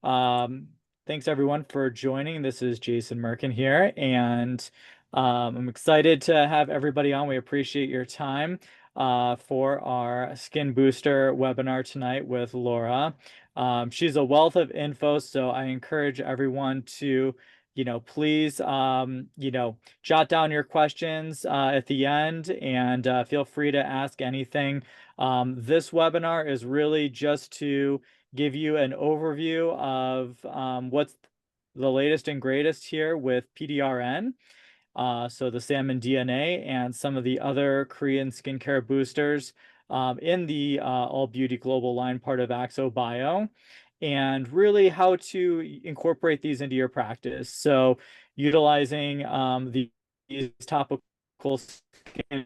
Um, Thanks everyone for joining. This is Jason Merkin here, and I'm excited to have everybody on. We appreciate your time for our Skin Booster webinar tonight with Laura. She's a wealth of info, so I encourage everyone to, please, jot down your questions at the end, and feel free to ask anything. This webinar is really just to give you an overview of what's the latest and greatest here with PDRN, so the Salmon DNA and some of the other Korean skincare boosters in the All Beauty Global line part of Axo Bio, and really how to incorporate these into your practice. So utilizing these topical skin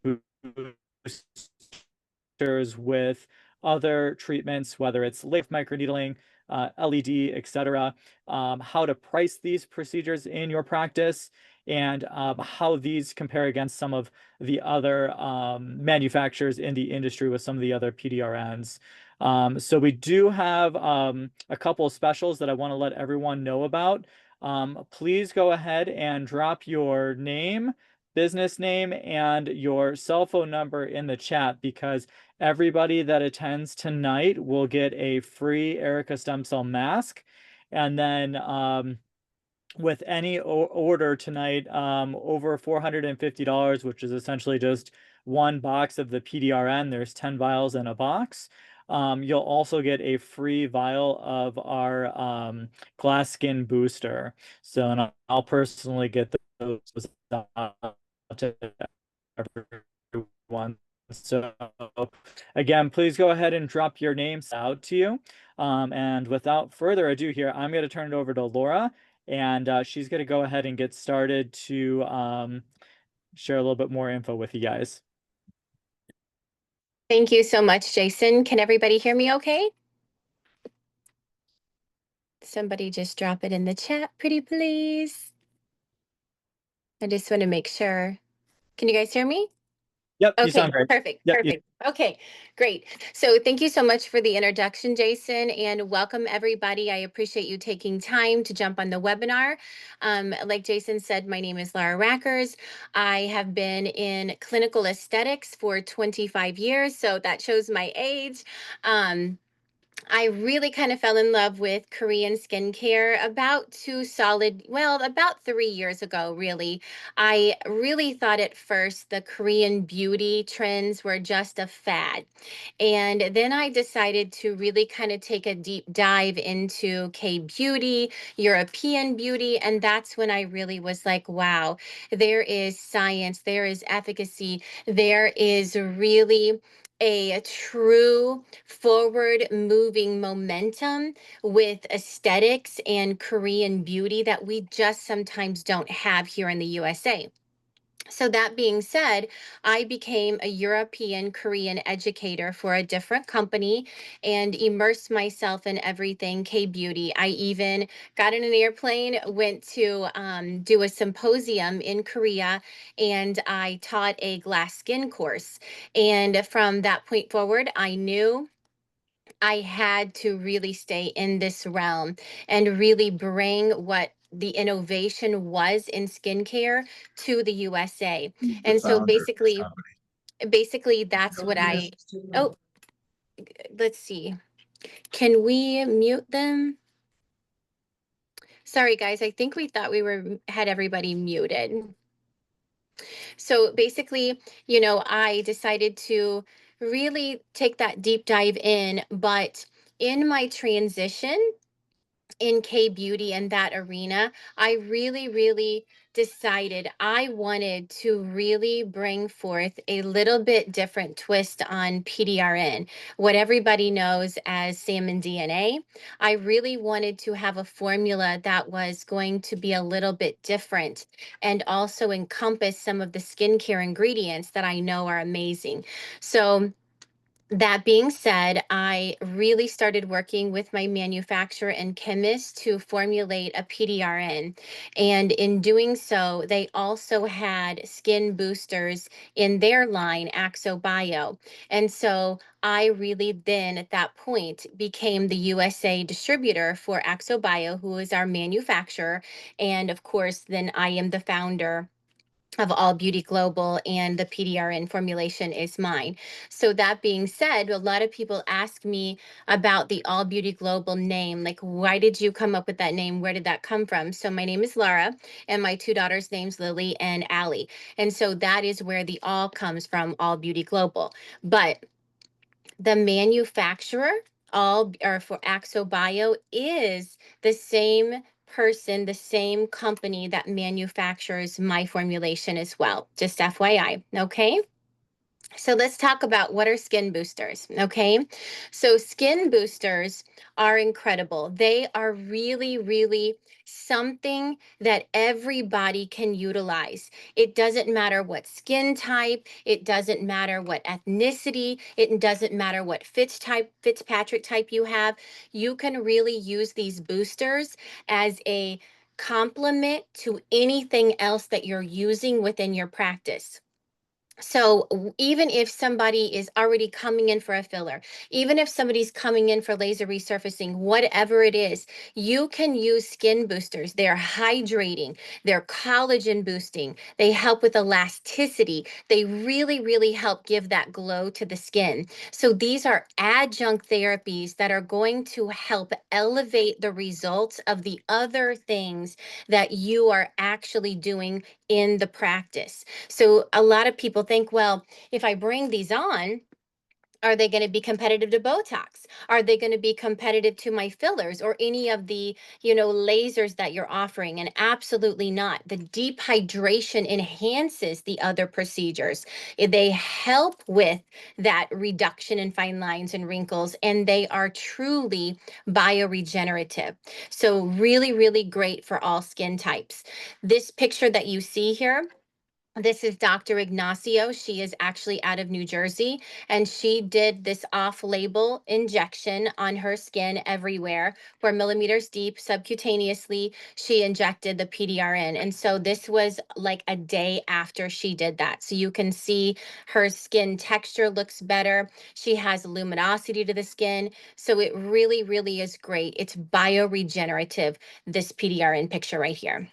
boosters with other treatments, whether it's lift microneedling, LED, etc., how to price these procedures in your practice, and how these compare against some of the other manufacturers in the industry with some of the other PDRNs. So we do have a couple of specials that I want to let everyone know about. Please go ahead and drop your name, business name, and your cell phone number in the chat, because everybody that attends tonight will get a free Erica stem cell mask. And then with any order tonight over $450, which is essentially just one box of the PDRN, there's 10 vials in a box. You'll also get a free vial of our glass skin booster. So, and I'll personally get those out to everyone. So again, please go ahead and drop your names out to you. And without further ado here, I'm going to turn it over to Laura, and she's going to go ahead and get started to share a little bit more info with you guys. Thank you so much, Jason. Can everybody hear me okay? Somebody just drop it in the chat, pretty please. I just want to make sure. Can you guys hear me? Yep, you Okay, sound great. perfect, Yep, perfect. Okay, great. So thank you so much for the introduction, Jason, and welcome everybody. I appreciate you taking time to jump on the webinar. Like Jason said, my name is Laura Rackers. I have been in clinical aesthetics for 25 years, so that shows my age. I really kind of fell in love with Korean skincare about about 3 years ago, really. I really thought at first the Korean beauty trends were just a fad. And then I decided to really kind of take a deep dive into K beauty, European beauty. And that's when I really was like, wow, there is science, there is efficacy, there is really a true forward moving momentum with aesthetics and Korean beauty that we just sometimes don't have here in the USA. So that being said, I became a European Korean educator for a different company and immersed myself in everything K-beauty. I even got in an airplane, went to do a symposium in Korea, and I taught a glass skin course. And from that point forward, I knew I had to really stay in this realm and really bring what the innovation was in skincare to the USA. And so basically that's what oh, let's see. Can we mute them? Sorry guys, I think we thought had everybody muted. So basically, I decided to really take that deep dive in, but in my transition in K beauty and that arena, I really, really decided I wanted to really bring forth a little bit different twist on PDRN, what everybody knows as Salmon DNA. I really wanted to have a formula that was going to be a little bit different and also encompass some of the skincare ingredients that I know are amazing. So That being said, I really started working with my manufacturer and chemist to formulate a PDRN. And in doing so, they also had skin boosters in their line, AxoBio. And so I really then at that point became the USA distributor for AxoBio, who is our manufacturer. And of course, then I am the founder of All Beauty Global, and the PDRN formulation is mine. So that being said, a lot of people ask me about the All Beauty Global name. Like, why did you come up with that name? Where did that come from? So my name is Laura, and my two daughters' names Lily and Allie. And so that is where the all comes from, All Beauty Global. But the manufacturer, all or for AxoBio, is the same person, the same company that manufactures my formulation as well. Just FYI, okay? So let's talk about what are skin boosters, okay? So skin boosters are incredible. They are really, really something that everybody can utilize. It doesn't matter what skin type, it doesn't matter what ethnicity, it doesn't matter what Fitzpatrick type you have. You can really use these boosters as a complement to anything else that you're using within your practice. So even if somebody is already coming in for a filler, even if somebody's coming in for laser resurfacing, whatever it is, you can use skin boosters. They're hydrating, they're collagen boosting, they help with elasticity. They really, really help give that glow to the skin. So these are adjunct therapies that are going to help elevate the results of the other things that you are actually doing in the practice. So a lot of people think, well, if I bring these on, are they going to be competitive to Botox? Are they going to be competitive to my fillers or any of the, lasers that you're offering? And absolutely not. The deep hydration enhances the other procedures. They help with that reduction in fine lines and wrinkles, and they are truly bioregenerative. So really, really great for all skin types. This picture that you see here, this is Dr. Ignacio. She is actually out of New Jersey, and she did this off-label injection on her skin everywhere, 4 millimeters deep, subcutaneously. She injected the PDRN. And so this was like a day after she did that. So you can see her skin texture looks better. She has luminosity to the skin. So it really, really is great. It's bioregenerative, this PDRN picture right here.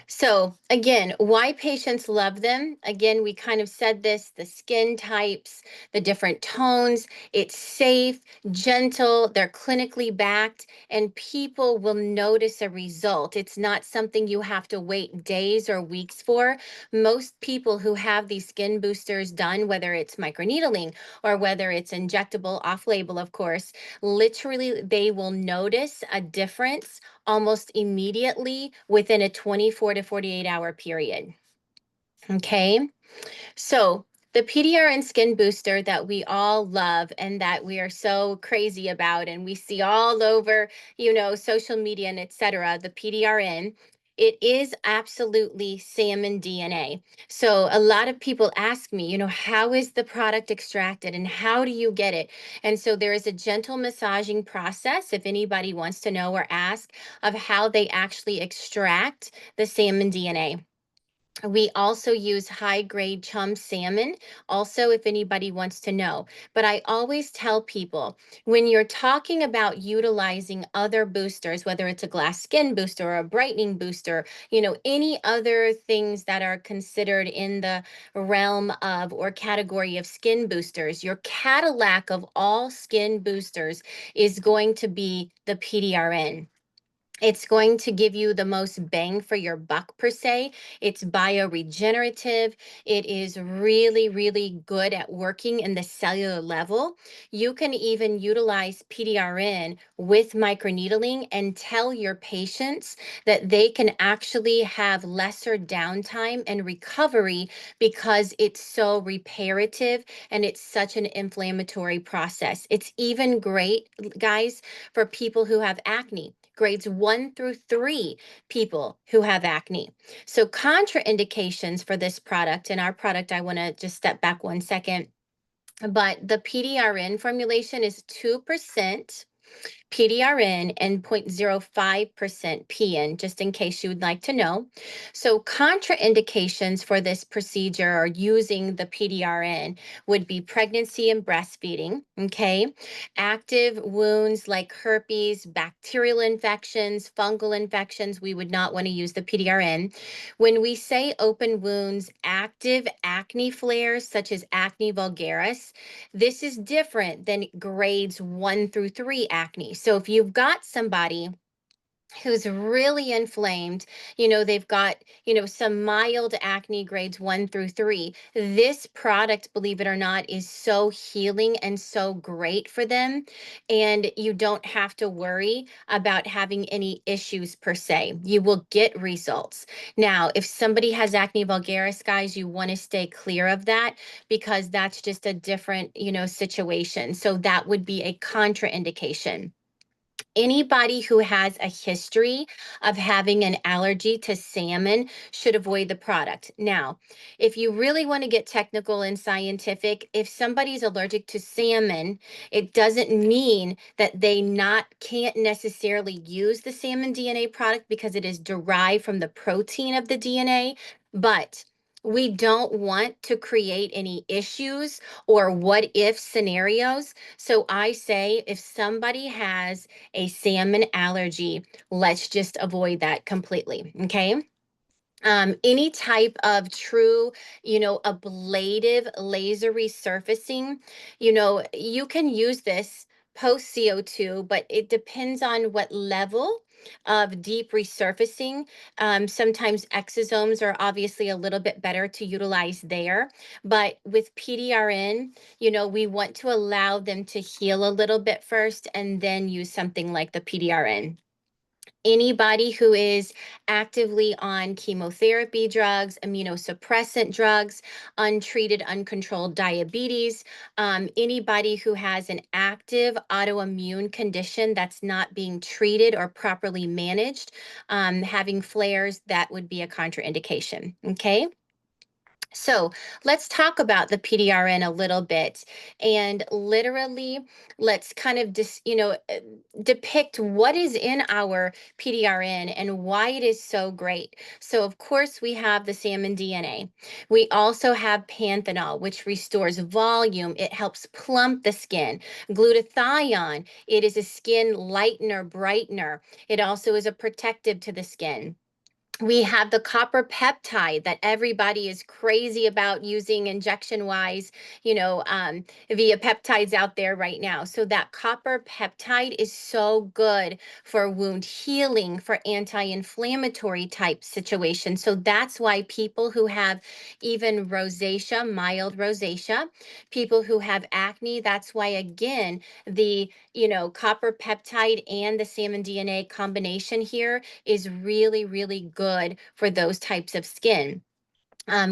So again, why patients love them. Again, we kind of said this, the skin types, the different tones, it's safe, gentle, they're clinically backed, and people will notice a result. It's not something you have to wait days or weeks for. Most people who have these skin boosters done, whether it's microneedling or whether it's injectable off-label, of course, literally they will notice a difference almost immediately within a 24 to 48-hour period. Okay, so the PDRN skin booster that we all love and that we are so crazy about and we see all over, social media and etc., the PDRN, it is absolutely salmon DNA. So a lot of people ask me, how is the product extracted and how do you get it? And so there is a gentle massaging process, if anybody wants to know or ask, of how they actually extract the salmon DNA. We also use high-grade chum salmon, also, if anybody wants to know. But I always tell people, when you're talking about utilizing other boosters, whether it's a glass skin booster or a brightening booster, any other things that are considered in the realm of or category of skin boosters, your Cadillac of all skin boosters is going to be the PDRN. It's going to give you the most bang for your buck, per se. It's bioregenerative. It is really, really good at working in the cellular level. You can even utilize PDRN with microneedling and tell your patients that they can actually have lesser downtime and recovery because it's so reparative and it's such an inflammatory process. It's even great, guys, for people who have acne. Grades 1 through 3 people who have acne. So contraindications for this product, and our product, I want to just step back 1 second. but the PDRN formulation is 2% PDRN and 0.05% PN, just in case you would like to know. So contraindications for this procedure or using the PDRN would be pregnancy and breastfeeding, okay? Active wounds like herpes, bacterial infections, fungal infections, we would not want to use the PDRN. When we say open wounds, active acne flares such as acne vulgaris, this is different than grades 1 through 3 acne. So if you've got somebody who's really inflamed, they've got, some mild acne grades 1 through 3, this product, believe it or not, is so healing and so great for them. And you don't have to worry about having any issues per se. You will get results. Now, if somebody has acne vulgaris, guys, you want to stay clear of that because that's just a different, situation. So that would be a contraindication. Anybody who has a history of having an allergy to salmon should avoid the product. Now, if you really want to get technical and scientific, if somebody's allergic to salmon, it doesn't mean that they can't necessarily use the salmon DNA product because it is derived from the protein of the DNA, but we don't want to create any issues or what if scenarios. So I say if somebody has a salmon allergy, let's just avoid that completely. Okay. Any type of true, ablative laser resurfacing, you can use this post CO2, but it depends on what level of deep resurfacing. Sometimes exosomes are obviously a little bit better to utilize there, but with PDRN, we want to allow them to heal a little bit first and then use something like the PDRN. Anybody who is actively on chemotherapy drugs, immunosuppressant drugs, untreated, uncontrolled diabetes, anybody who has an active autoimmune condition that's not being treated or properly managed, having flares, that would be a contraindication. Okay. So let's talk about the PDRN a little bit and literally let's kind of depict what is in our PDRN and why it is so great. So of course we have the salmon DNA. We also have panthenol, which restores volume. It helps plump the skin. Glutathione, it is a skin lightener, brightener. It also is a protective to the skin. We have the copper peptide that everybody is crazy about using injection wise, via peptides out there right now. So that copper peptide is so good for wound healing, for anti-inflammatory type situations. So that's why people who have even rosacea, mild rosacea, people who have acne, that's why again, the, copper peptide and the salmon DNA combination here is really, really good for those types of skin.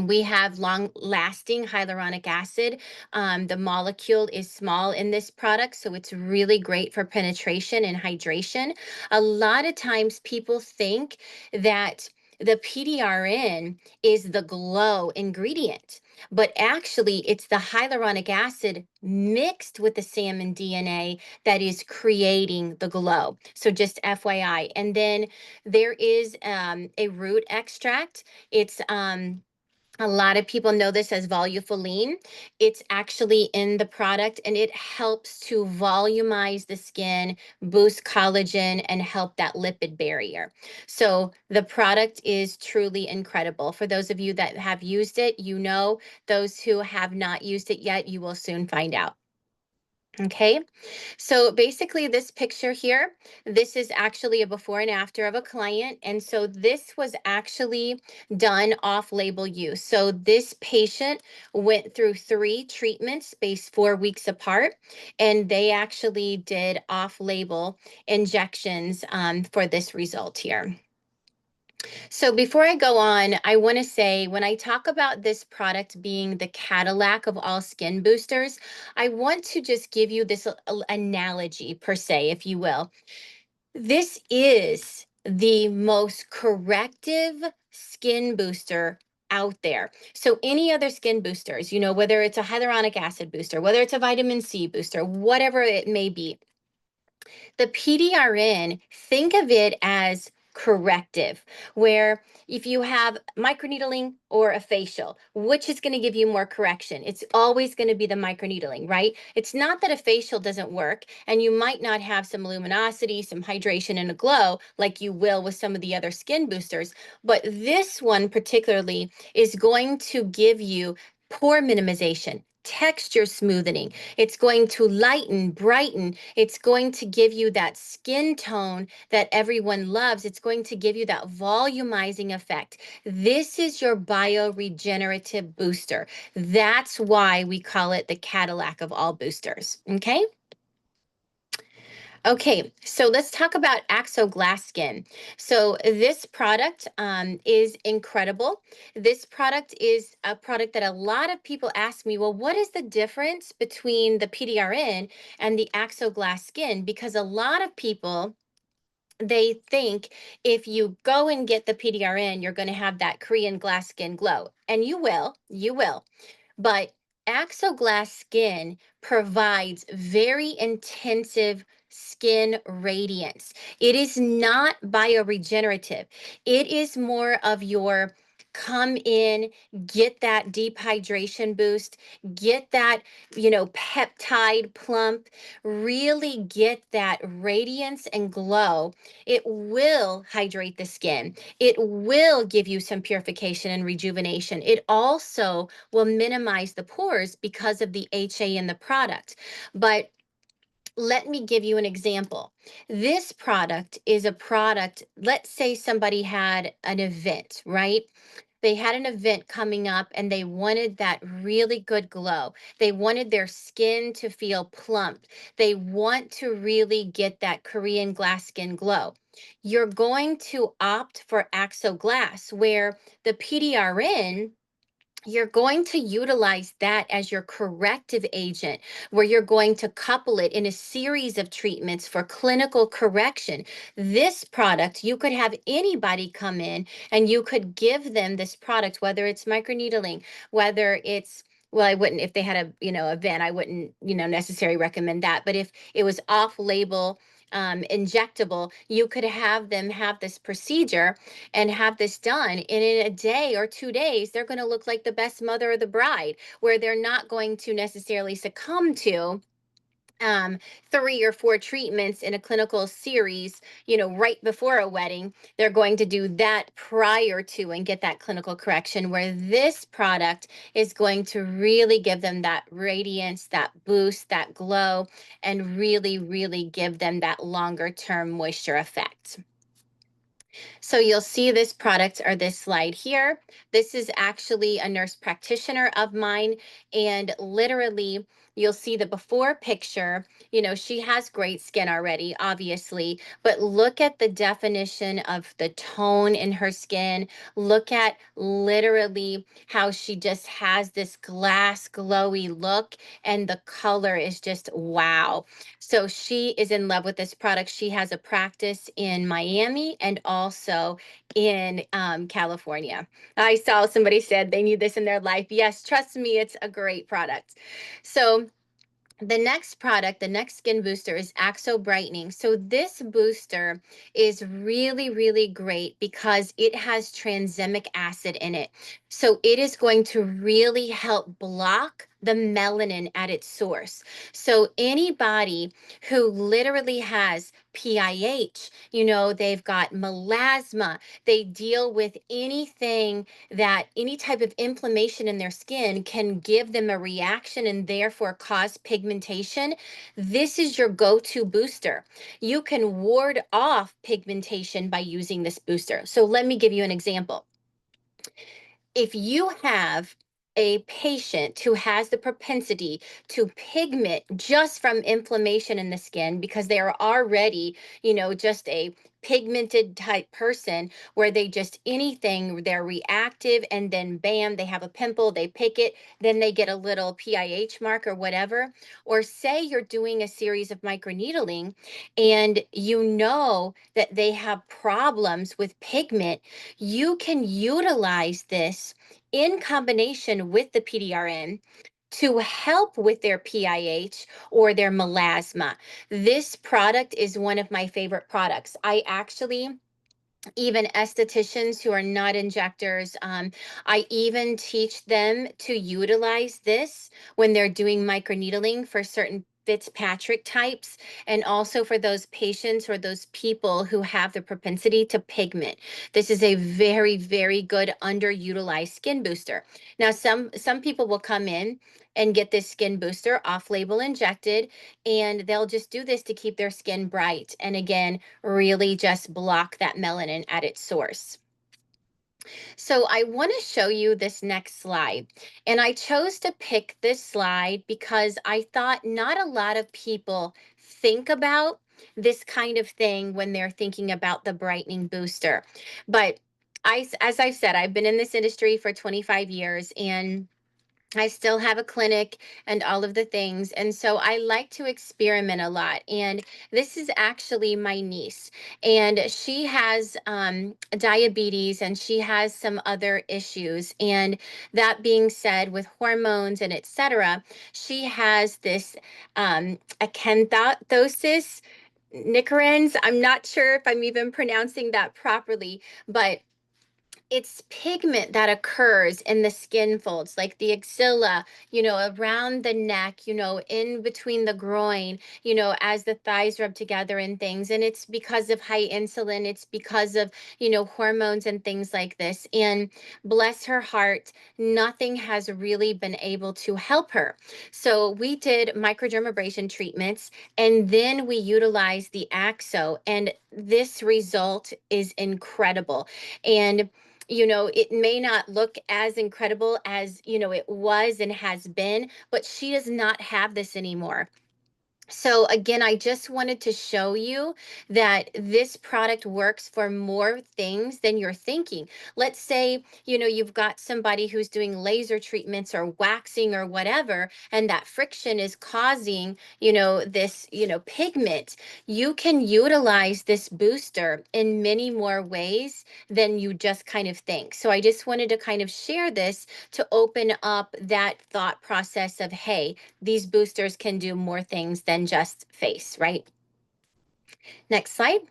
We have long-lasting hyaluronic acid. The molecule is small in this product, so it's really great for penetration and hydration. A lot of times people think that the PDRN is the glow ingredient, but actually it's the hyaluronic acid mixed with the salmon DNA that is creating the glow. So just FYI. And then there is a root extract. It's a lot of people know this as volufiline. It's actually in the product and it helps to volumize the skin, boost collagen, and help that lipid barrier. So the product is truly incredible. For those of you that have used it, those who have not used it yet, you will soon find out. Okay, so basically this picture here, this is actually a before and after of a client. And so this was actually done off-label use. So this patient went through 3 treatments spaced 4 weeks apart, and they actually did off-label injections for this result here. So before I go on, I want to say when I talk about this product being the Cadillac of all skin boosters, I want to just give you this analogy per se, if you will. This is the most corrective skin booster out there. So any other skin boosters, you know, whether it's a hyaluronic acid booster, whether it's a vitamin C booster, whatever it may be, the PDRN, think of it as corrective, where if you have microneedling or a facial, which is going to give you more correction? It's always going to be the microneedling, right? It's not that a facial doesn't work and you might not have some luminosity, some hydration, and a glow like you will with some of the other skin boosters, but this one particularly is going to give you pore minimization, texture smoothing. It's going to lighten, brighten. It's going to give you that skin tone that everyone loves. It's going to give you that volumizing effect. This is your bioregenerative booster. That's why we call it the Cadillac of all boosters. Okay. Okay, so let's talk about Axo Glass Skin. So this product is incredible. This product is a product that a lot of people ask me, well, what is the difference between the PDRN and the Axo Glass Skin? Because a lot of people, they think if you go and get the PDRN, you're going to have that Korean glass skin glow. And you will. But Axoglass Skin provides very intensive skin radiance. It is not bioregenerative. It is more of your come in, get that deep hydration boost, get that, you know, peptide plump, really get that radiance and glow. It will hydrate the skin. It will give you some purification and rejuvenation. It also will minimize the pores because of the HA in the product. But let me give you an example. This product is a product, let's say somebody had an event, right? They had an event coming up and they wanted that really good glow. They wanted their skin to feel plump. They want to really get that Korean glass skin glow. You're going to opt for Axo Glass, where the PDRN, you're going to utilize that as your corrective agent, where you're going to couple it in a series of treatments for clinical correction. This product, you could have anybody come in and you could give them this product, whether it's microneedling, whether it's, well, I wouldn't, if they had a, you know, event, I wouldn't, you know, necessarily recommend that. But if it was off-label, injectable, you could have them have this procedure and have this done. And in a day or 2 days, they're going to look like the best mother of the bride, where they're not going to necessarily succumb to 3 or 4 treatments in a clinical series, you know, right before a wedding. They're going to do that prior to and get that clinical correction, where this product is going to really give them that radiance, that boost, that glow, and really, really give them that longer term moisture effect. So you'll see this product or this slide here. This is actually a nurse practitioner of mine, and literally you'll see the before picture. You know, she has great skin already, obviously, but look at the definition of the tone in her skin. Look at literally how she just has this glass glowy look, and the color is just wow. So she is in love with this product. She has a practice in Miami and also in California. I saw somebody said they need this in their life. Yes, trust me, it's a great product. So the next product, the next skin booster, is Axo Brightening. So this booster is really, really great because it has tranexamic acid in it. So it is going to really help block the melanin at its source. So anybody who literally has PIH, you know, they've got melasma, they deal with anything that any type of inflammation in their skin can give them a reaction and therefore cause pigmentation. This is your go-to booster. You can ward off pigmentation by using this booster. So let me give you an example. If you have a patient who has the propensity to pigment just from inflammation in the skin because they are already, you know, just a pigmented type person where they just anything, they're reactive, and then bam, they have a pimple, they pick it, then they get a little PIH mark or whatever. Or say you're doing a series of microneedling and you know that they have problems with pigment, you can utilize this in combination with the PDRN to help with their PIH or their melasma. This product is one of my favorite products. I actually, even estheticians who are not injectors, I even teach them to utilize this when they're doing microneedling for certain Fitzpatrick types, and also for those patients or those people who have the propensity to pigment. This is a very, very good underutilized skin booster. Now, some people will come in and get this skin booster off-label injected, and they'll just do this to keep their skin bright. And again, really just block that melanin at its source. So I want to show you this next slide. And I chose to pick this slide because I thought not a lot of people think about this kind of thing when they're thinking about the brightening booster. But as I've said, I've been in this industry for 25 years, and I still have a clinic and all of the things. And so I like to experiment a lot. And this is actually my niece. And she has diabetes, and she has some other issues. And that being said, with hormones and etc., she has this acanthosis nigricans. I'm not sure if I'm even pronouncing that properly, but it's pigment that occurs in the skin folds, like the axilla, around the neck, in between the groin, as the thighs rub together and things. And it's because of high insulin. It's because of, hormones and things like this. And bless her heart, nothing has really been able to help her. So we did microdermabrasion treatments, and then we utilized the Axo, and this result is incredible. And it may not look as incredible as, it was and has been, but she does not have this anymore. So again, I just wanted to show you that this product works for more things than you're thinking. Let's say, you've got somebody who's doing laser treatments or waxing or whatever, and that friction is causing, this, pigment. You can utilize this booster in many more ways than you just kind of think. So I just wanted to kind of share this to open up that thought process of, hey, these boosters can do more things than just face, right? Next slide.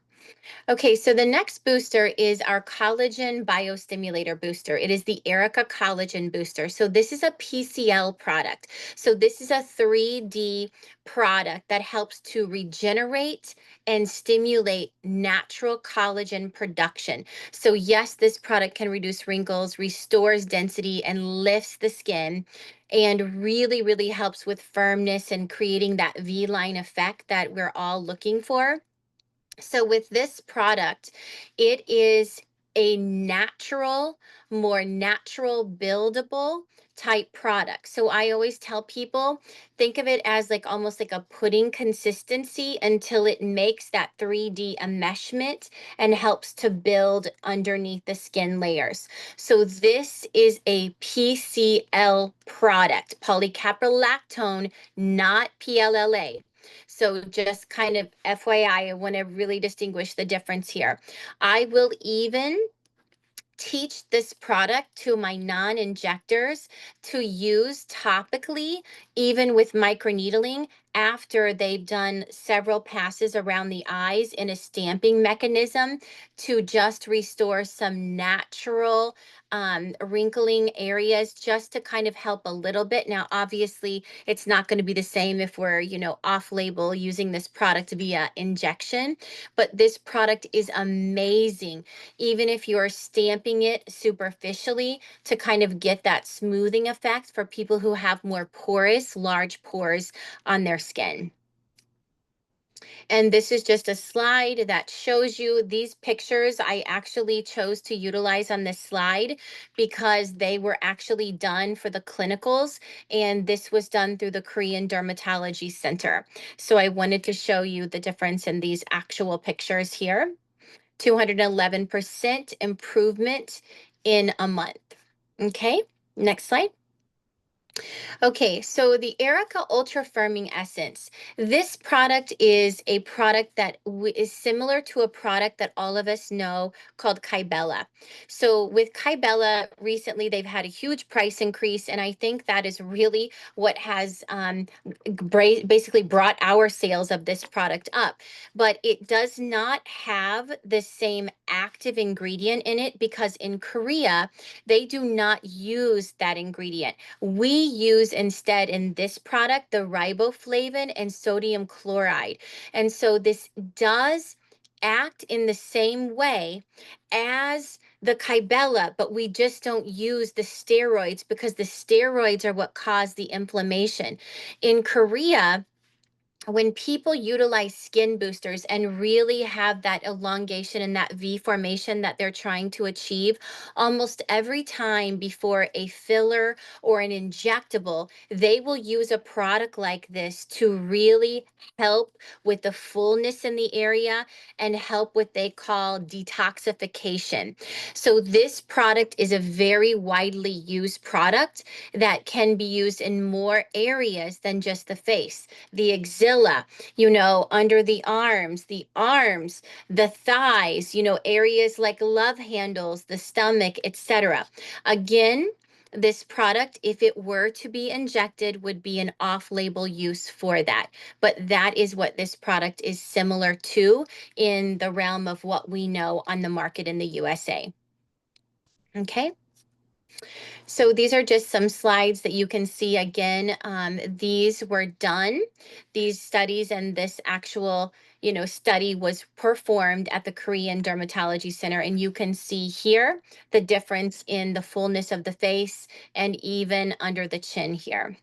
Okay, so the next booster is our collagen biostimulator booster. It is the Erica Collagen Booster. So this is a PCL product. So this is a 3D product that helps to regenerate and stimulate natural collagen production. So yes, this product can reduce wrinkles, restores density, and lifts the skin, and really, really helps with firmness and creating that V-line effect that we're all looking for. So with this product, it is a more natural buildable type product. So I always tell people, think of it as like almost like a pudding consistency until it makes that 3D enmeshment and helps to build underneath the skin layers. So this is a PCL product, polycaprolactone, not PLLA. So just kind of FYI, I want to really distinguish the difference here. I will even teach this product to my non-injectors to use topically, even with microneedling, after they've done several passes around the eyes in a stamping mechanism to just restore some natural wrinkling areas, just to kind of help a little bit. Now, obviously, it's not going to be the same if we're, off-label using this product via injection, but this product is amazing, even if you're stamping it superficially to kind of get that smoothing effect for people who have more porous, large pores on their skin. And this is just a slide that shows you these pictures. I actually chose to utilize on this slide because they were actually done for the clinicals, and this was done through the Korean Dermatology Center. So I wanted to show you the difference in these actual pictures here. 211% improvement in a month. Okay, next slide. Okay, so the Erica Ultra Firming Essence. This product is a product that is similar to a product that all of us know called Kybella. So with Kybella, recently they've had a huge price increase, and I think that is really what has basically brought our sales of this product up. But it does not have the same active ingredient in it because in Korea, they do not use that ingredient. We use instead in this product the riboflavin and sodium chloride. And so this does act in the same way as the Kybella, but we just don't use the steroids because the steroids are what cause the inflammation. In Korea, when people utilize skin boosters and really have that elongation and that V formation that they're trying to achieve, almost every time before a filler or an injectable, they will use a product like this to really help with the fullness in the area and help what they call detoxification. So this product is a very widely used product that can be used in more areas than just the face. The axilla, under the arms, the thighs, areas like love handles, the stomach, etc. Again, this product, if it were to be injected, would be an off-label use for that. But that is what this product is similar to in the realm of what we know on the market in the USA. Okay. So these are just some slides that you can see again. These were done, these studies, and this actual, study was performed at the Korean Dermatology Center. And you can see here the difference in the fullness of the face and even under the chin here.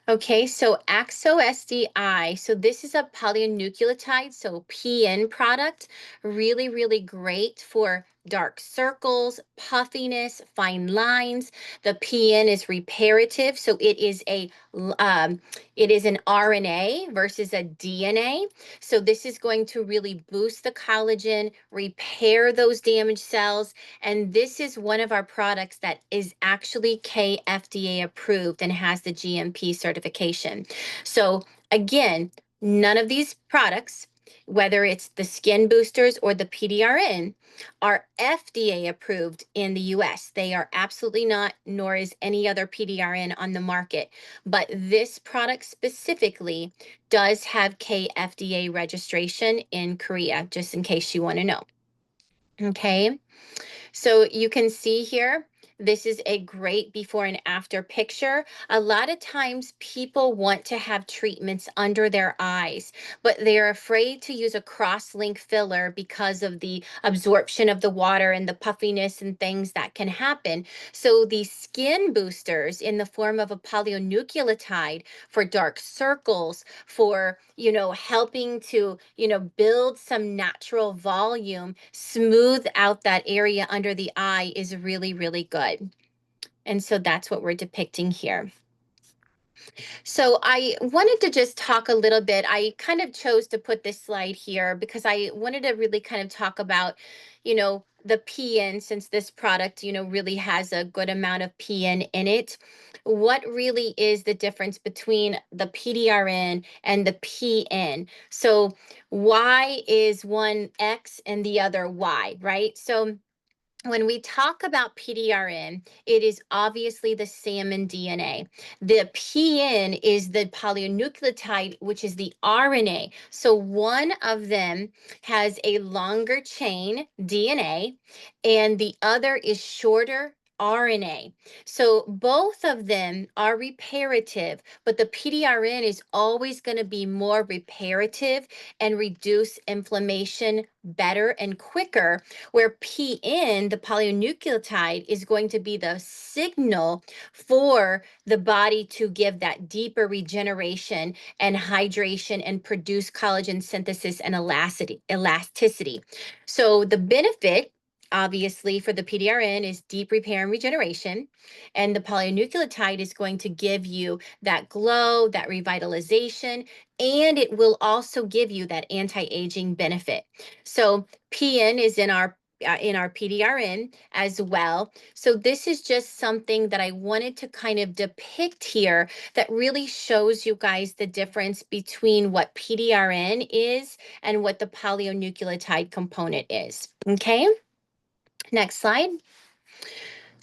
Okay, so Axo SDI. So this is a polynucleotide, so PN product. Really, really great for dark circles, puffiness, fine lines. The PN is reparative, so it is an RNA versus a DNA. So this is going to really boost the collagen, repair those damaged cells, and this is one of our products that is actually KFDA approved and has the GMP certification. So again, none of these products, whether it's the skin boosters or the PDRN, are FDA approved in the US. They are absolutely not, nor is any other PDRN on the market. But this product specifically does have KFDA registration in Korea, just in case you want to know. Okay. So you can see here, this is a great before and after picture. A lot of times people want to have treatments under their eyes, but they're afraid to use a cross-link filler because of the absorption of the water and the puffiness and things that can happen. So the skin boosters in the form of a polynucleotide for dark circles, for, helping to, build some natural volume, smooth out that area under the eye is really, really good. And so that's what we're depicting here. So I wanted to just talk a little bit. I kind of chose to put this slide here because I wanted to really kind of talk about, the PN, since this product, really has a good amount of PN in it. What really is the difference between the PDRN and the PN? So why is one X and the other Y, right? So when we talk about PDRN, it is obviously the salmon DNA. The PN is the polynucleotide, which is the RNA. So one of them has a longer chain DNA and the other is shorter RNA. So both of them are reparative, but the PDRN is always going to be more reparative and reduce inflammation better and quicker, where PN, the polynucleotide, is going to be the signal for the body to give that deeper regeneration and hydration and produce collagen synthesis and elasticity. So the benefit obviously, for the PDRN is deep repair and regeneration. And the polynucleotide is going to give you that glow, that revitalization, and it will also give you that anti-aging benefit. So PN is in our PDRN as well. So this is just something that I wanted to kind of depict here that really shows you guys the difference between what PDRN is and what the polynucleotide component is. Okay, next slide.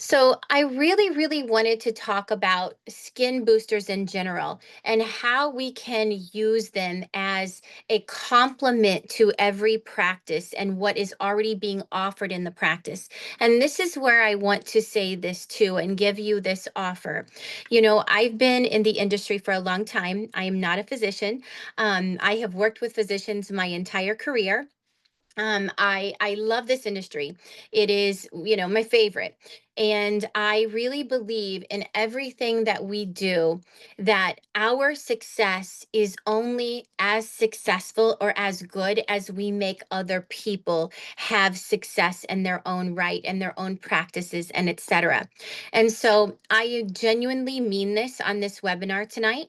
So I really, really wanted to talk about skin boosters in general and how we can use them as a complement to every practice and what is already being offered in the practice. And this is where I want to say this too and give you this offer. You know, I've been in the industry for a long time. I am not a physician. I have worked with physicians my entire career. I love this industry. It is, you know, my favorite. And I really believe in everything that we do, that our success is only as successful or as good as we make other people have success in their own right and their own practices and etc. And so I genuinely mean this on this webinar tonight.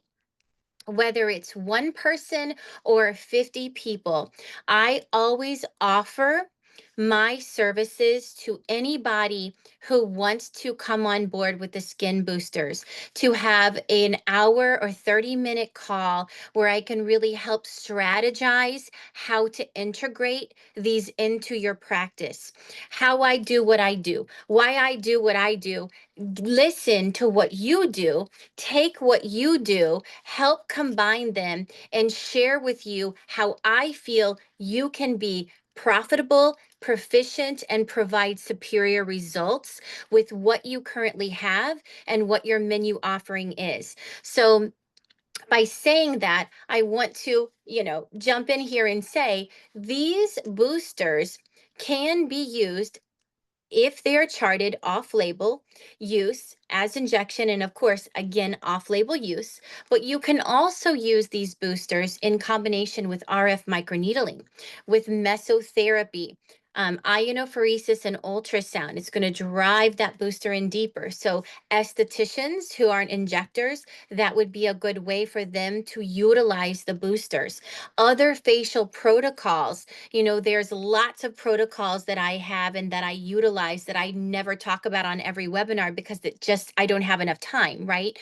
Whether it's one person or 50 people, I always offer my services to anybody who wants to come on board with the skin boosters, to have an hour or 30-minute call where I can really help strategize how to integrate these into your practice, how I do what I do, why I do what I do, listen to what you do, take what you do, help combine them, and share with you how I feel you can be profitable, proficient, and provide superior results with what you currently have and what your menu offering is. So by saying that, I want to, you know, jump in here and say these boosters can be used if they are charted off-label use as injection, and of course, again, off-label use, but you can also use these boosters in combination with RF microneedling, with mesotherapy, ionophoresis, and ultrasound. It's going to drive that booster in deeper. So estheticians who aren't injectors, that would be a good way for them to utilize the boosters. Other facial protocols, you know, there's lots of protocols that I have and that I utilize that I never talk about on every webinar because I don't have enough time, right?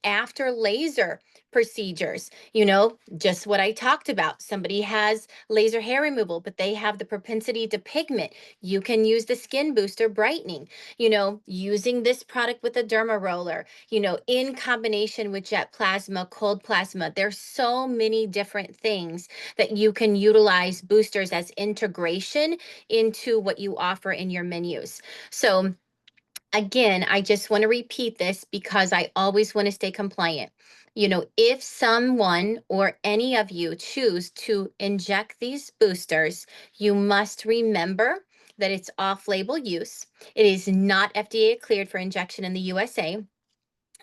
After laser procedures, you know, just what I talked about. Somebody has laser hair removal, but they have the propensity to pigment. You can use the skin booster brightening, you know, using this product with a derma roller, you know, in combination with jet plasma, cold plasma. There's so many different things that you can utilize boosters as integration into what you offer in your menus. So again, I just want to repeat this because I always want to stay compliant. You know, if someone or any of you choose to inject these boosters, you must remember that it's off-label use. It is not FDA cleared for injection in the USA,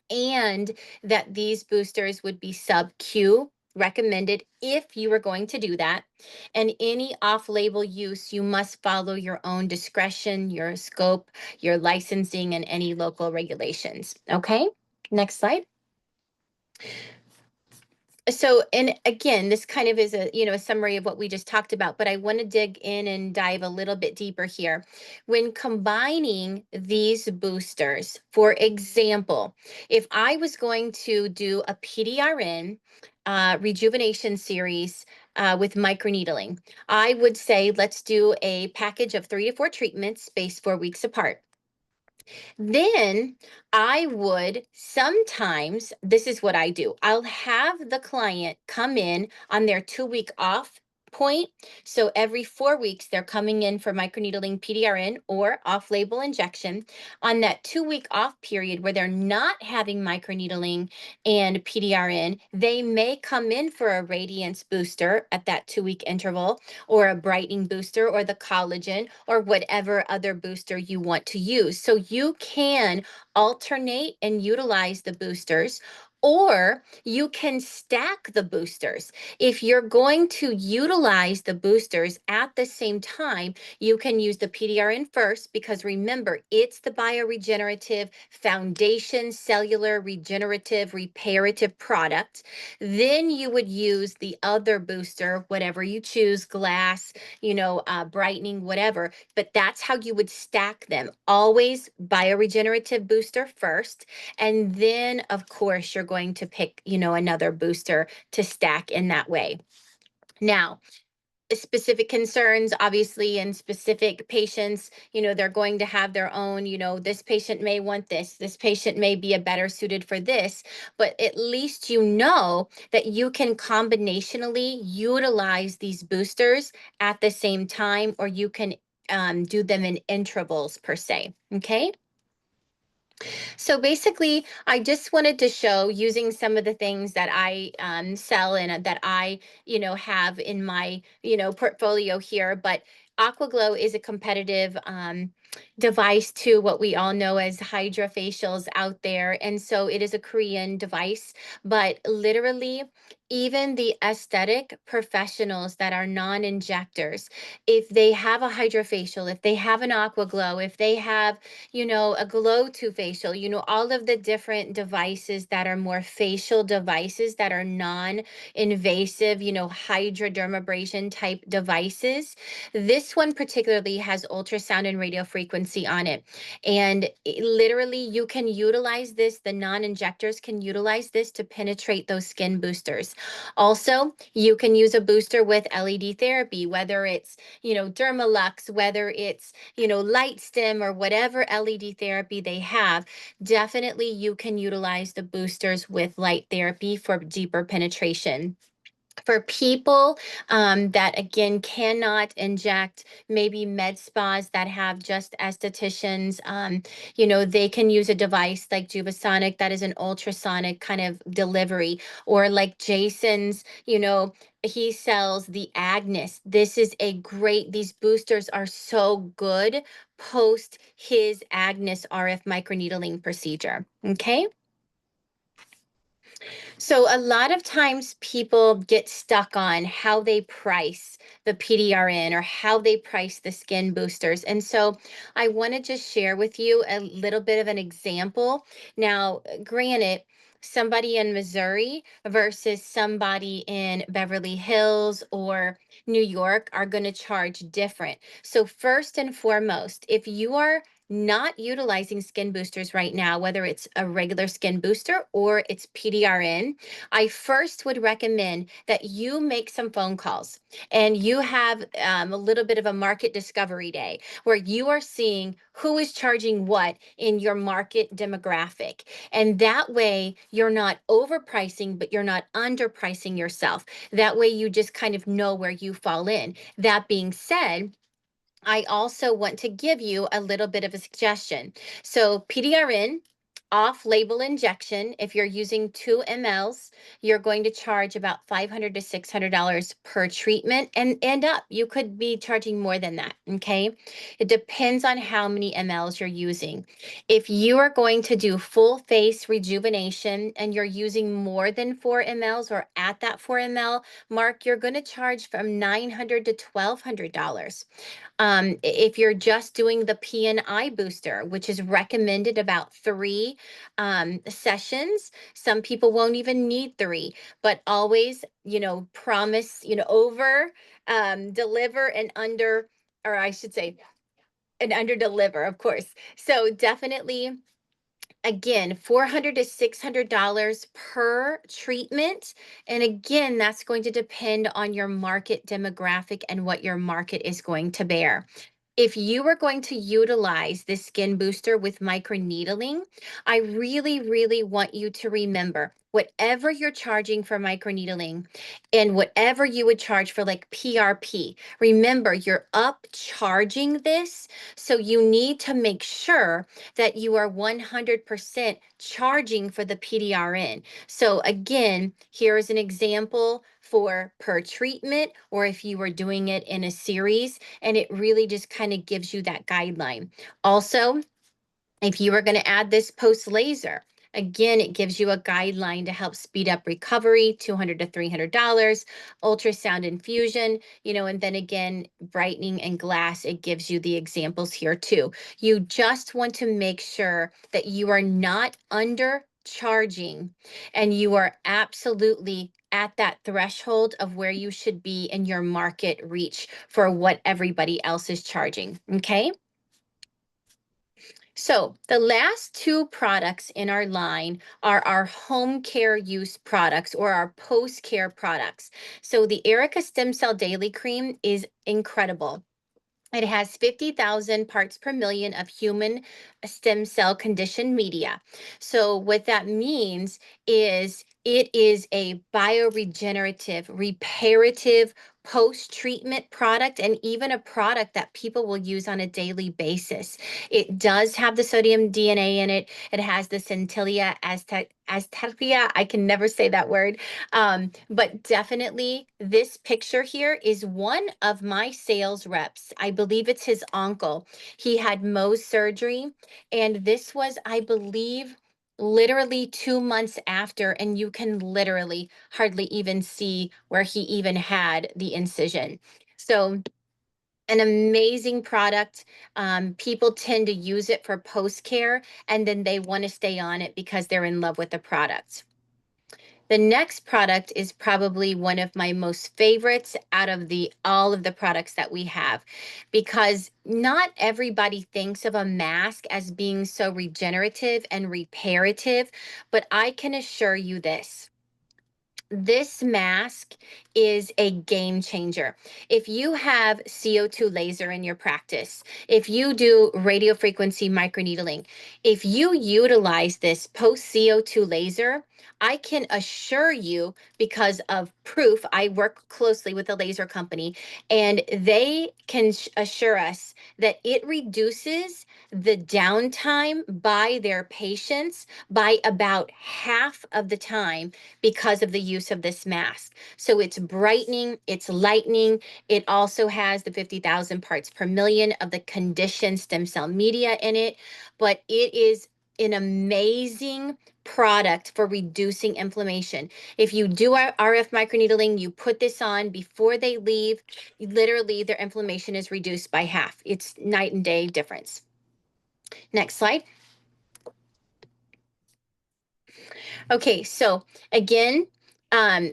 and that these boosters would be sub-Q recommended if you were going to do that. And any off-label use, you must follow your own discretion, your scope, your licensing, and any local regulations. Okay, next slide. So, and again, this kind of is a, you know, a summary of what we just talked about, but I want to dig in and dive a little bit deeper here. When combining these boosters, for example, if I was going to do a PDRN rejuvenation series with microneedling, I would say, let's do a package of 3 to 4 treatments spaced 4 weeks apart. Then I would sometimes, this is what I do. I'll have the client come in on their 2-week off point. So every 4 weeks, they're coming in for microneedling, PDRN, or off-label injection. On that 2-week off period where they're not having microneedling and PDRN, they may come in for a radiance booster at that 2-week interval, or a brightening booster, or the collagen, or whatever other booster you want to use. So you can alternate and utilize the boosters, Or you can stack the boosters. If you're going to utilize the boosters at the same time, you can use the PDRN first, because remember, it's the bioregenerative foundation, cellular, regenerative, reparative product. Then you would use the other booster, whatever you choose, glass, brightening, whatever. But that's how you would stack them. Always bioregenerative booster first. And then, of course, you're going to pick, another booster to stack in that way. Now, specific concerns, obviously, in specific patients, they're going to have their own, this patient may want this patient may be a better suited for this, but at least that you can combinationally utilize these boosters at the same time, or you can do them in intervals per se. Okay. So basically, I just wanted to show, using some of the things that I sell and that I, have in my, portfolio here. But AquaGlow is a competitive device to what we all know as hydrofacials out there. And so it is a Korean device, but literally, even the aesthetic professionals that are non-injectors, if they have a hydrofacial, if they have an AquaGlow, if they have a glow to facial, all of the different devices that are more facial devices that are non-invasive, hydrodermabrasion type devices. This one particularly has ultrasound and radio frequency on it. And literally, you can utilize this, the non-injectors can utilize this to penetrate those skin boosters. Also, you can use a booster with LED therapy, whether it's, Dermalux, whether it's, light stim, or whatever LED therapy they have. Definitely you can utilize the boosters with light therapy for deeper penetration. For people that, again, cannot inject, maybe med spas that have just estheticians, they can use a device like Juvasonic that is an ultrasonic kind of delivery, or like Jason's, he sells the Agnes. This is these boosters are so good post his Agnes RF microneedling procedure. Okay. So a lot of times people get stuck on how they price the PDRN or how they price the skin boosters. And so I want to just share with you a little bit of an example. Now, granted, somebody in Missouri versus somebody in Beverly Hills or New York are going to charge different. So first and foremost, if you are not utilizing skin boosters right now, whether it's a regular skin booster or it's PDRN, I first would recommend that you make some phone calls and you have a little bit of a market discovery day where you are seeing who is charging what in your market demographic. And that way you're not overpricing, but you're not underpricing yourself. That way you just kind of know where you fall in. That being said, I also want to give you a little bit of a suggestion. So PDRN, off-label injection, if you're using 2 mLs, you're going to charge about $500 to $600 per treatment, and up. You could be charging more than that, okay? It depends on how many mLs you're using. If you are going to do full face rejuvenation and you're using more than 4 mLs or at that 4 ml mark, you're going to charge from $900 to $1,200. If you're just doing the PNI booster, which is recommended about 3 sessions, some people won't even need 3, but always, promise, over deliver and under, or I should say, and under deliver, of course. So definitely, again, $400 to $600 per treatment. And again, that's going to depend on your market demographic and what your market is going to bear. If you are going to utilize this skin booster with microneedling, I really, really want you to remember, whatever you're charging for microneedling and whatever you would charge for like PRP, remember, you're upcharging this. So you need to make sure that you are 100% charging for the PDRN. So again, here is an example for per treatment, or if you were doing it in a series, and it really just kind of gives you that guideline. Also, if you are going to add this post laser, Again, it gives you a guideline to help speed up recovery, $200 to $300, ultrasound infusion, and then again, brightening and glass, it gives you the examples here too. You just want to make sure that you are not undercharging and you are absolutely at that threshold of where you should be in your market reach for what everybody else is charging, okay? So the last two products in our line are our home care use products or our post-care products. So the Erica Stem Cell Daily Cream is incredible. It has 50,000 parts per million of human stem cell conditioned media. So what that means is it is a bioregenerative, reparative, post-treatment product, and even a product that people will use on a daily basis. It does have the sodium DNA in it. It has the Centilla azteca. I can never say that word. But definitely this picture here is one of my sales reps. I believe it's his uncle. He had Mohs surgery, and this was, I believe, literally 2 months after, and you can literally hardly even see where he even had the incision. So an amazing product. People tend to use it for post-care, and then they want to stay on it because they're in love with the product. The next product is probably one of my most favorites out of all of the products that we have, because not everybody thinks of a mask as being so regenerative and reparative, but I can assure you this mask is a game changer. If you have CO2 laser in your practice, if you do radiofrequency microneedling, if you utilize this post CO2 laser, I can assure you, because of proof, I work closely with a laser company, and they can assure us that it reduces the downtime by their patients by about half of the time because of the use of this mask. So it's brightening, it's lightening. It also has the 50,000 parts per million of the conditioned stem cell media in it, but it is an amazing product for reducing inflammation. If you do RF microneedling, you put this on before they leave, literally their inflammation is reduced by half. It's night and day difference. Next slide. Okay, so again,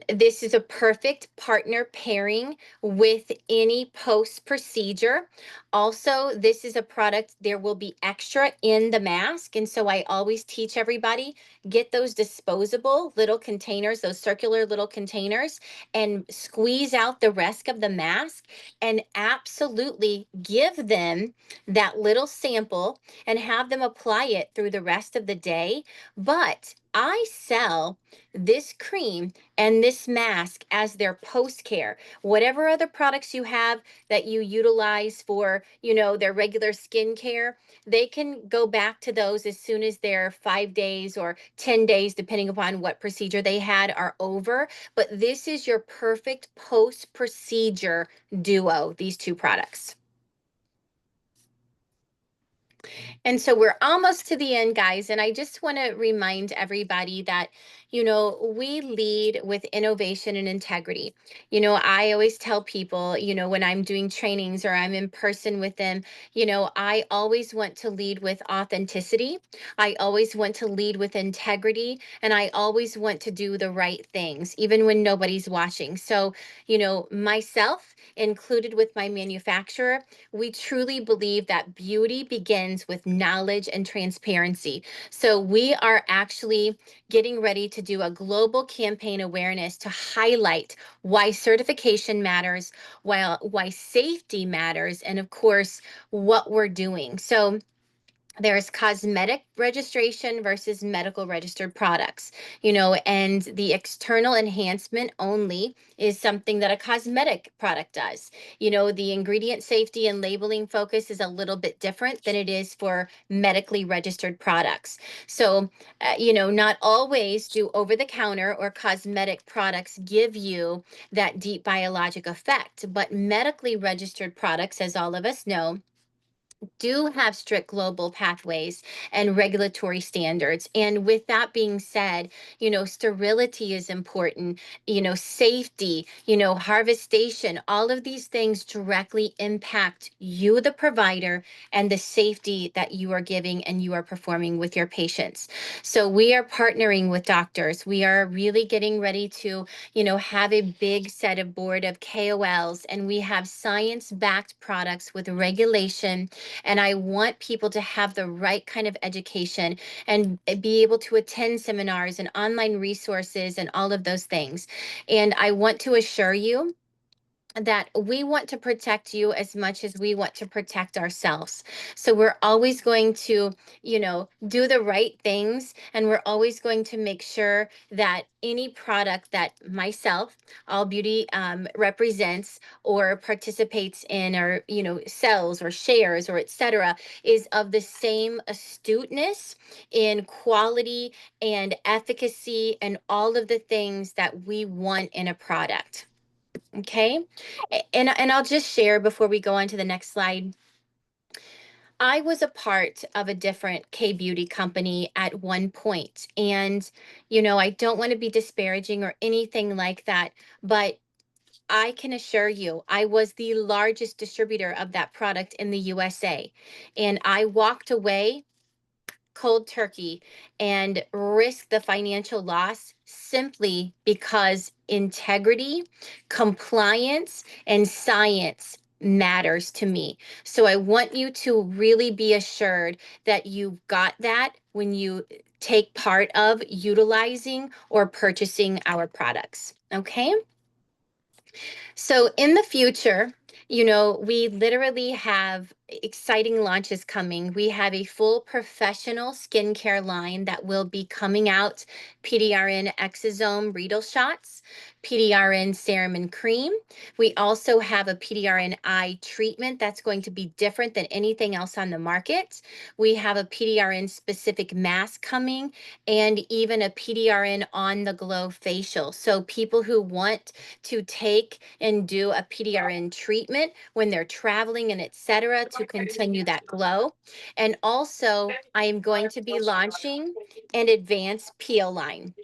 this is a perfect partner pairing with any post procedure. Also, this is a product, there will be extra in the mask. And so I always teach everybody, get those disposable little containers, those circular little containers, and squeeze out the rest of the mask and absolutely give them that little sample and have them apply it through the rest of the day. But I sell this cream and this mask as their post care. Whatever other products you have that you utilize for, their regular skin care, they can go back to those as soon as their 5 days or 10 days, depending upon what procedure they had, are over. But this is your perfect post procedure duo, these two products. And so we're almost to the end, guys. And I just want to remind everybody that, we lead with innovation and integrity. I always tell people, when I'm doing trainings or I'm in person with them, I always want to lead with authenticity. I always want to lead with integrity. And I always want to do the right things, even when nobody's watching. So, myself included with my manufacturer, we truly believe that beauty begins with knowledge and transparency. So we are actually getting ready to do a global campaign awareness to highlight why certification matters, why safety matters, and of course, what we're doing. So there's cosmetic registration versus medical registered products, and the external enhancement only is something that a cosmetic product does. The ingredient safety and labeling focus is a little bit different than it is for medically registered products. So, not always do over-the-counter or cosmetic products give you that deep biologic effect, but medically registered products, as all of us know, do have strict global pathways and regulatory standards. And with that being said, sterility is important, safety, harvestation, all of these things directly impact you, the provider, and the safety that you are giving and you are performing with your patients. So we are partnering with doctors. We are really getting ready to, have a big set of board of KOLs, and we have science-backed products with regulation, and I want people to have the right kind of education and be able to attend seminars and online resources and all of those things. And I want to assure you that we want to protect you as much as we want to protect ourselves. So we're always going to, do the right things. And we're always going to make sure that any product that myself, All Beauty, represents or participates in, or, sells or shares or etc., is of the same astuteness in quality and efficacy and all of the things that we want in a product. Okay. And I'll just share before we go on to the next slide. I was a part of a different K beauty company at one point. And, I don't want to be disparaging or anything like that, but I can assure you, I was the largest distributor of that product in the USA. And I walked away cold turkey and risk the financial loss simply because integrity, compliance, and science matters to me. So I want you to really be assured that you've got that when you take part of utilizing or purchasing our products. Okay. So in the future, we literally have exciting launches coming. We have a full professional skincare line that will be coming out: PDRN Exosome Riedel Shots, PDRN Serum and Cream. We also have a PDRN eye treatment that's going to be different than anything else on the market. We have a PDRN specific mask coming, and even a PDRN on the glow facial. So people who want to take and do a PDRN treatment when they're traveling and etc., to continue that glow. And also, I am going to be launching an advanced peel line.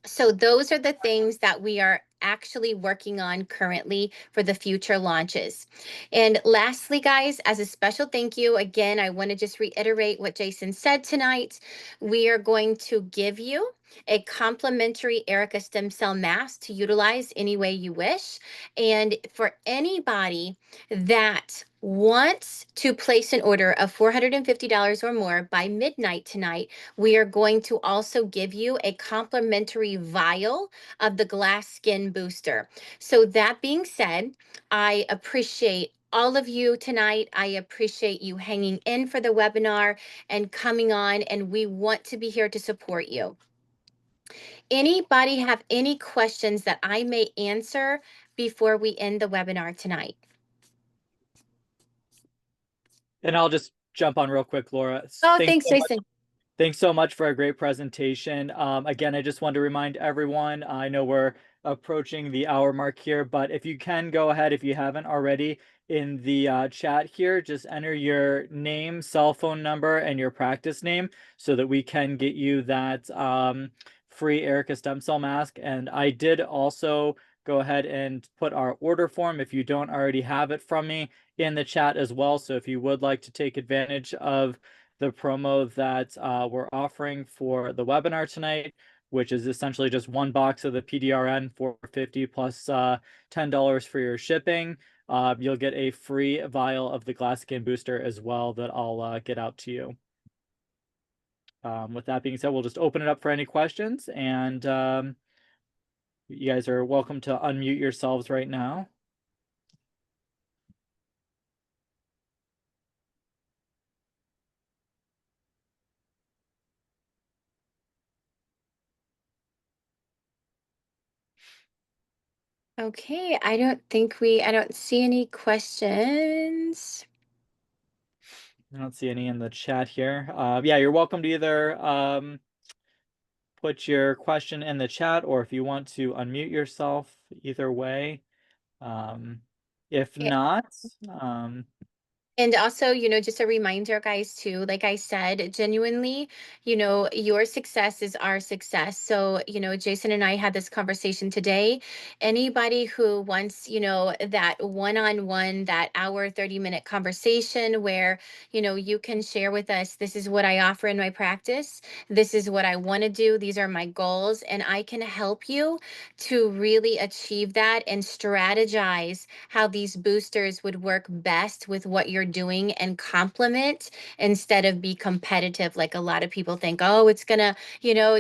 So those are the things that we are actually working on currently for the future launches. And lastly, guys, as a special thank you, again, I want to just reiterate what Jason said tonight. We are going to give you a complimentary Erica stem cell mask to utilize any way you wish. And for anybody that wants to place an order of $450 or more by midnight tonight, we are going to also give you a complimentary vial of the glass skin booster. So that being said, I appreciate all of you tonight. I appreciate you hanging in for the webinar and coming on, and we want to be here to support you. Anybody have any questions that I may answer before we end the webinar tonight? And I'll just jump on real quick, Laura. Oh, thanks, Jason. Thanks so much for a great presentation. Again, I just want to remind everyone, I know we're approaching the hour mark here, but if you can go ahead, if you haven't already, in the chat here, just enter your name, cell phone number, and your practice name so that we can get you that free Erica stem cell mask. And I did also go ahead and put our order form, if you don't already have it from me, in the chat as well. So if you would like to take advantage of the promo that we're offering for the webinar tonight, which is essentially just one box of the PDRN for $50 plus $10 for your shipping. You'll get a free vial of the glass skin booster as well that I'll get out to you. With that being said, we'll just open it up for any questions, and you guys are welcome to unmute yourselves right now. Okay, I don't see any questions. I don't see any in the chat here. Yeah, you're welcome to either put your question in the chat, or if you want to unmute yourself, either way. If not, And also, just a reminder, guys, too, like I said, genuinely, your success is our success. So, Jason and I had this conversation today. Anybody who wants, that one-on-one, that hour, 30-minute conversation where, you can share with us, this is what I offer in my practice. This is what I want to do. These are my goals. And I can help you to really achieve that and strategize how these boosters would work best with what you're doing and complement instead of be competitive. Like a lot of people think, oh, it's gonna,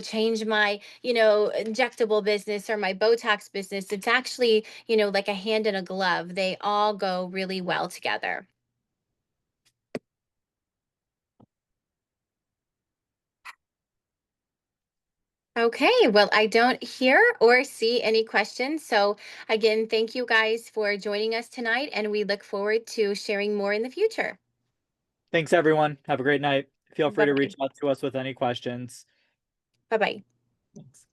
change my, injectable business or my Botox business. It's actually, like a hand in a glove. They all go really well together. Okay, well, I don't hear or see any questions. So again, thank you guys for joining us tonight, and we look forward to sharing more in the future. Thanks, everyone. Have a great night. Feel free to Bye-bye. reach out to us with any questions. Bye-bye. Thanks.